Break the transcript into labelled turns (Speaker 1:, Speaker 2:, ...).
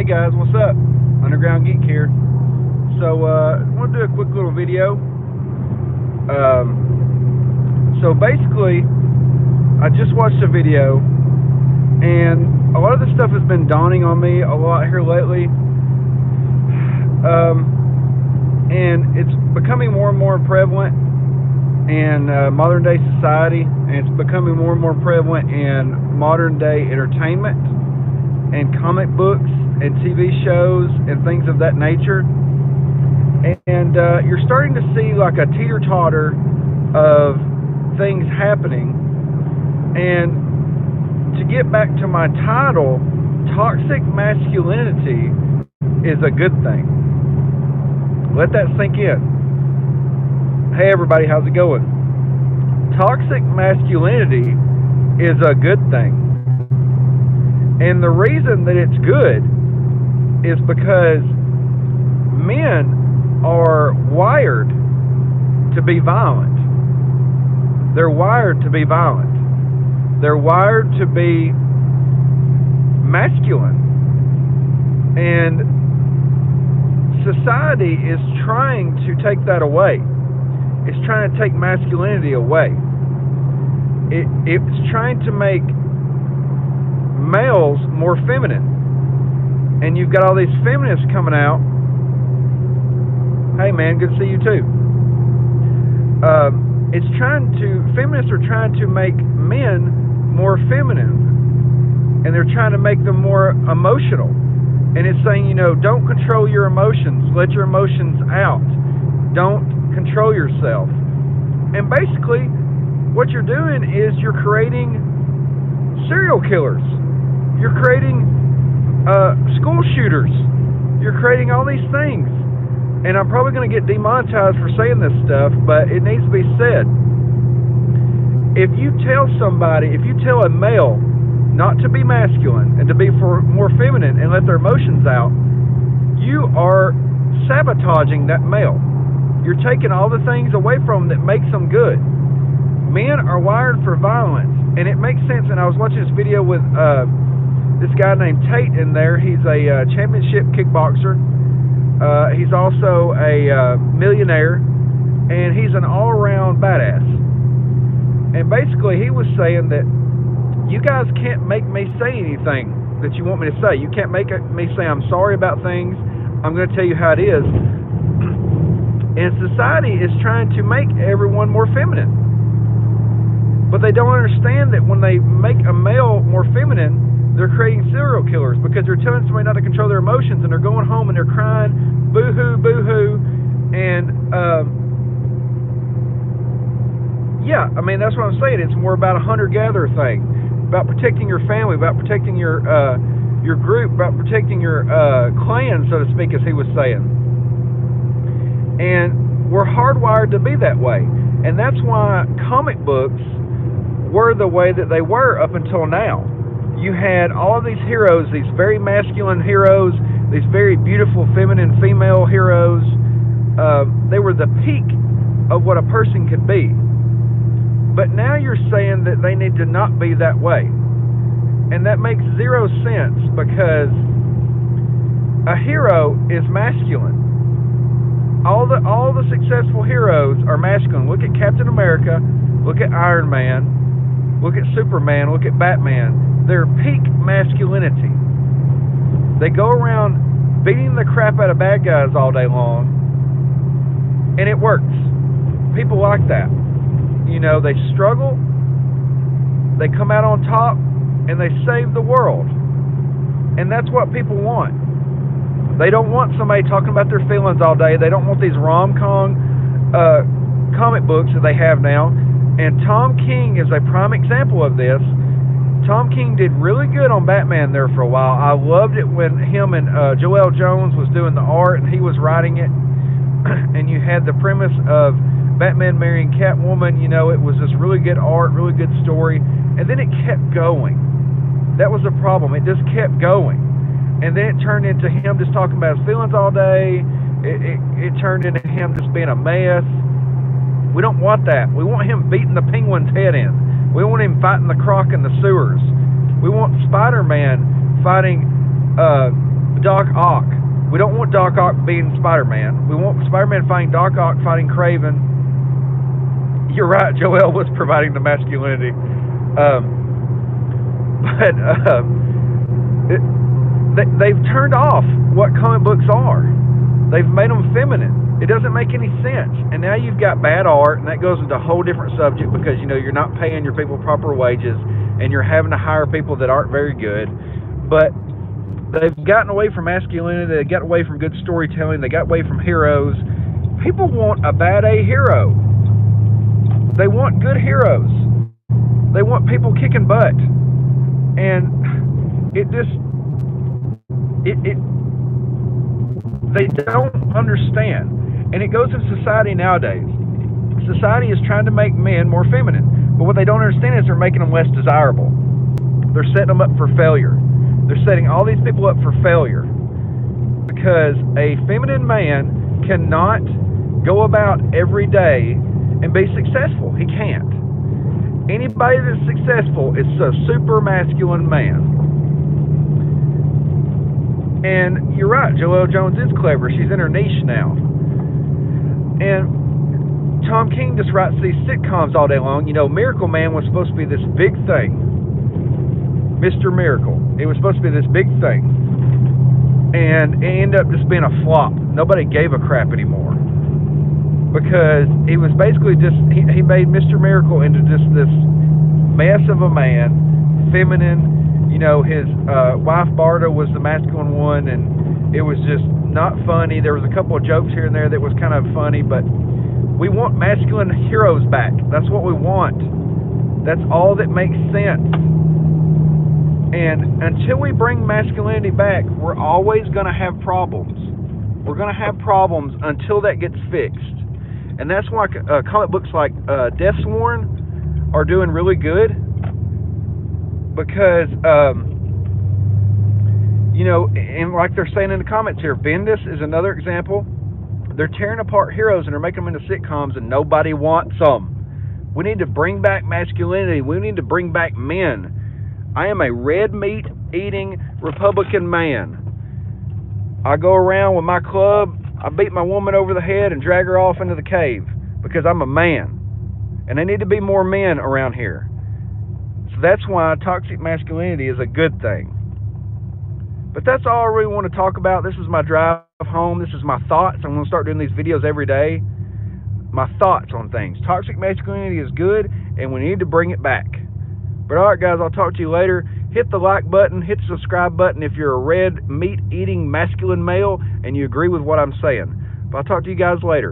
Speaker 1: Hey guys, what's up? Underground Geek here. So, I want to do a quick little video. So basically, I just watched a video, and a lot of this stuff has been dawning on me a lot here lately. And it's becoming more and more prevalent in modern day society, and it's becoming more and more prevalent in modern day entertainment and comic books and TV shows and things of that nature. And you're starting to see like a teeter-totter of things happening. And to get back to my title, toxic masculinity is a good thing. Let that sink in. Hey everybody, how's it going? Toxic masculinity is a good thing. And the reason that it's good is because men are wired to be violent. They're wired to be violent. They're wired to be masculine. And society is trying to take that away. It's trying to take masculinity away. It's trying to make males more feminine. And you've got all these feminists coming out. Hey man, good to see you too. Feminists are trying to make men more feminine. And they're trying to make them more emotional. And it's saying, don't control your emotions. Let your emotions out. Don't control yourself. And basically, what you're doing is you're creating serial killers. You're creating school shooters. You're creating all these things. And I'm probably going to get demonetized for saying this stuff, but it needs to be said. If you tell a male not to be masculine and to be more feminine and let their emotions out, you are sabotaging that male. You're taking all the things away from them that makes them good. Men are wired for violence, and it makes sense. And I was watching this video with this guy named Tate in there. He's a championship kickboxer. He's also a millionaire, and he's an all-around badass. And basically, he was saying that you guys can't make me say anything that you want me to say. You can't make me say I'm sorry about things. I'm going to tell you how it is. And society is trying to make everyone more feminine. But they don't understand that when they make a male more feminine, they're creating serial killers, because they're telling somebody not to control their emotions, and they're going home and they're crying, boo-hoo, boo-hoo. And, yeah, I mean, that's what I'm saying. It's more about a hunter-gatherer thing, about protecting your family, about protecting your group, about protecting your clan, so to speak, as he was saying. And we're hardwired to be that way. And that's why comic books were the way that they were up until now. You had all of these heroes, these very masculine heroes, these very beautiful feminine female heroes. They were the peak of what a person could be. But now you're saying that they need to not be that way. And that makes zero sense, because a hero is masculine. All the successful heroes are masculine. Look at Captain America, look at Iron Man, look at Superman, look at Batman. They're peak masculinity. They go around beating the crap out of bad guys all day long, and it works. People like that. They struggle, they come out on top, and they save the world. And that's what people want. They don't want somebody talking about their feelings all day. They don't want these rom-com comic books that they have now. And Tom King is a prime example of this. Tom King did really good on Batman there for a while. I loved it when him and Joel Jones was doing the art and he was writing it. And you had the premise of Batman marrying Catwoman. It was this really good art, really good story. And then it kept going. That was the problem. It just kept going. And then it turned into him just talking about his feelings all day. It turned into him just being a mess. We don't want that. We want him beating the Penguin's head in. We want him fighting the Croc in the sewers. We want Spider-Man fighting Doc Ock. We don't want Doc Ock being Spider-Man. We want Spider-Man fighting Doc Ock, fighting Craven. You're right, Joel was providing the masculinity. They've turned off what comic books are. They've made them feminine. It doesn't make any sense. And now you've got bad art, and that goes into a whole different subject because, you know, you're not paying your people proper wages, and you're having to hire people that aren't very good. But they've gotten away from masculinity. They got away from good storytelling. They got away from heroes. People want a bad A hero. They want good heroes. They want people kicking butt. And it just... They don't understand. And it goes in society nowadays. Society is trying to make men more feminine. But what they don't understand is they're making them less desirable. They're setting them up for failure. They're setting all these people up for failure. Because a feminine man cannot go about every day and be successful. He can't. Anybody that's successful is a super masculine man. And you're right, Joelle Jones is clever. She's in her niche now. And Tom King just writes these sitcoms all day long. You know, Miracle Man was supposed to be this big thing. Mr. Miracle. It was supposed to be this big thing. And it ended up just being a flop. Nobody gave a crap anymore. Because he was basically just, he made Mr. Miracle into just this mess of a man, feminine. You know, his wife Barda was the masculine one, and it was just not funny. There was a couple of jokes here and there that was kind of funny, but we want masculine heroes back. That's what we want. That's all that makes sense. And until we bring masculinity back, we're always going to have problems. We're going to have problems until that gets fixed. And that's why comic books like Deathsworn are doing really good. Because, you know, and like they're saying in the comments here, Bendis is another example. They're tearing apart heroes and they're making them into sitcoms, and nobody wants them. We need to bring back masculinity. We need to bring back men. I am a red meat eating Republican man. I go around with my club. I beat my woman over the head and drag her off into the cave because I'm a man. And there need to be more men around here. That's why toxic masculinity is a good thing. But that's all I really want to talk about. This is my drive home. This is my thoughts. I'm going to start doing these videos every day. My thoughts on things. Toxic masculinity is good, and we need to bring it back. But all right, guys, I'll talk to you later. Hit the like button. Hit the subscribe button if you're a red meat-eating masculine male and you agree with what I'm saying. But I'll talk to you guys later.